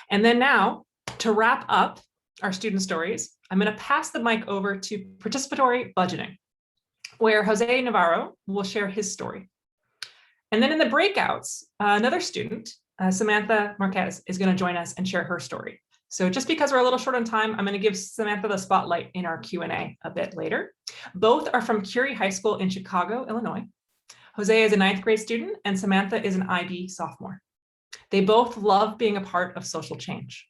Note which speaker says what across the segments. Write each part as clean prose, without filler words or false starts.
Speaker 1: And then now, to wrap up our student stories, I'm going to pass the mic over to participatory budgeting, where Jose Navarro will share his story. And then in the breakouts, another student, Samantha Marquez, is going to join us and share her story. So just because we're a little short on time, I'm going to give Samantha the spotlight in our Q&A a bit later. Both are from Curie High School in Chicago, Illinois. Jose is a 9th grade student and Samantha is an IB sophomore. They both love being a part of social change.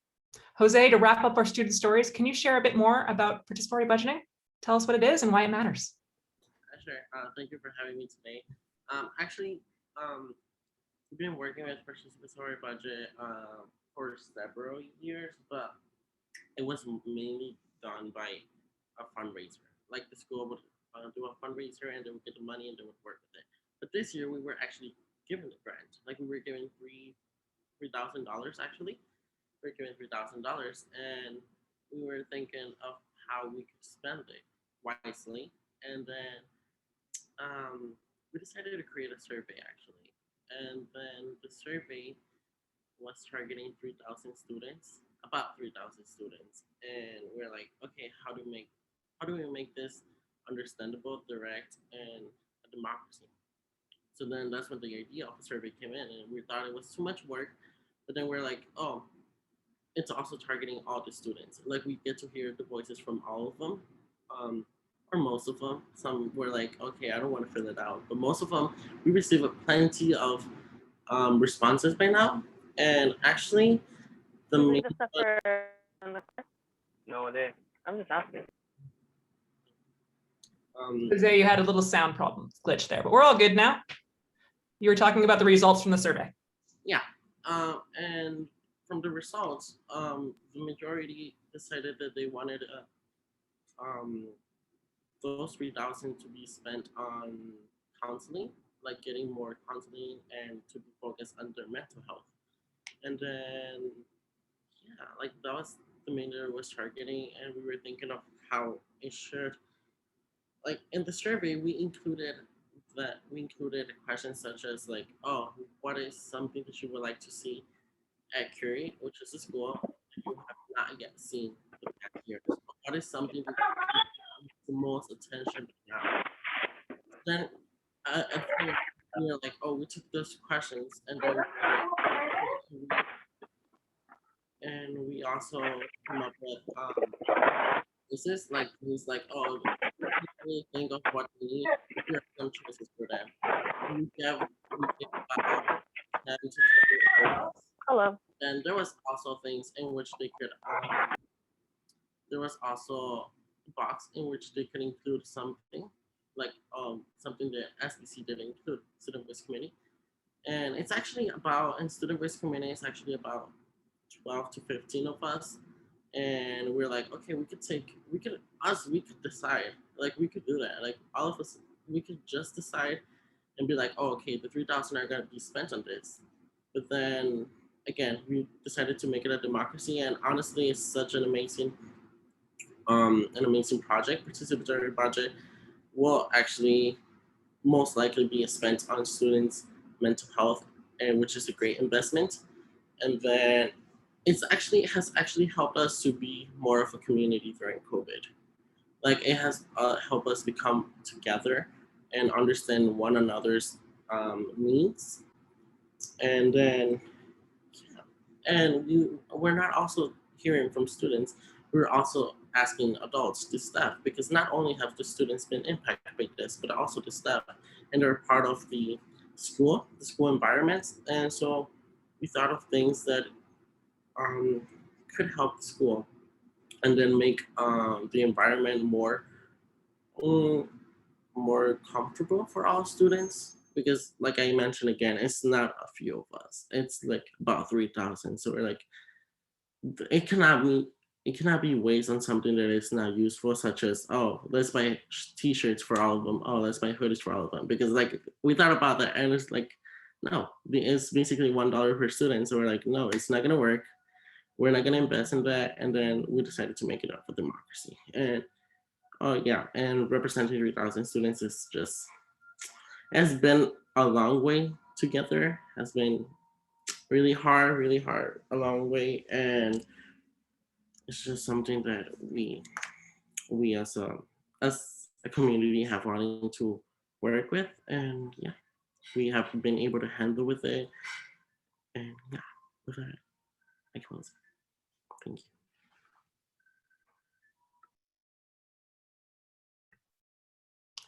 Speaker 1: Jose, to wrap up our student stories, can you share a bit more about participatory budgeting? Tell us what it is and why it matters.
Speaker 2: Sure. Thank you for having me today. We've been working with participatory budget for several years, but it was mainly done by a fundraiser. Like the school would do a fundraiser and they would get the money and they would work with it. But this year we were actually given a grant. Like we were given $3,000 actually. We were given $3,000 and we were thinking of how we could spend it wisely. And then we decided to create a survey actually. And then the survey was targeting 3,000 students, about 3,000 students. And we're like, okay, how do we make this understandable, direct, and a democracy? So then that's when the idea of the survey came in, and we thought it was too much work. But then we're like, oh, it's also targeting all the students. Like we get to hear the voices from all of them, or most of them. Some were like, okay, I don't want to fill it out. But most of them, we received plenty of responses by now. And actually, the main...
Speaker 3: No, I'm just asking.
Speaker 1: Jose, you had a little sound problem glitch there, but we're all good now. You were talking about the results from the survey.
Speaker 2: Yeah, and from the results, the majority decided that they wanted those 3,000 to be spent on counseling, like getting more counseling and to be focused on their mental health. And then, yeah, like that was the main that it was targeting, and we were thinking of how it should. Like in the survey, we included questions such as like, oh, what is something that you would like to see at Curie, which is a school that you have not yet seen the past years? What is something that needs the most attention now? Then at first, we were like, oh, we took those questions and then we also come up with this is like he's like, oh, really think of what we need. Here are some choices for them. We give about 10 to 20 hours.
Speaker 3: Hello.
Speaker 2: And there was also things in which they could there was also a box in which they could include something like something that SBC didn't include, Student Waste Committee. And it's actually about, in Student Waste Committee, it's actually about 12 to 15 of us. And we're like, okay, we could decide, like we could do that. Like all of us, we could just decide and be like, oh, okay, the 3,000 are gonna be spent on this. But then again, we decided to make it a democracy, and honestly, it's such an amazing project. Participatory budget will actually most likely be spent on students' mental health, and which is a great investment. And then it has actually helped us to be more of a community during COVID. Like it has helped us become together and understand one another's needs. And then, we're not also hearing from students, we're also asking adults, the staff, because not only have the students been impacted by this, but also the staff, and they're part of the school environments. And so we thought of things that could help the school and then make the environment more comfortable for all students, because like I mentioned again, it's not a few of us, it's like about 3,000. So we're like, it cannot be waste on something that is not useful, such as, oh, let's buy t-shirts for all of them, oh, let's buy hoodies for all of them, because like we thought about that and it's like, no, it's basically $1 per student. So we're like, no, it's not gonna work. We're not gonna invest in that. And then we decided to make it up for democracy. And and representing 3,000 students has been a long way together, has been really hard a long way, and it's just something that we as a community have wanted to work with, and yeah, we have been able to handle with it, and yeah, with that I close. Thank you.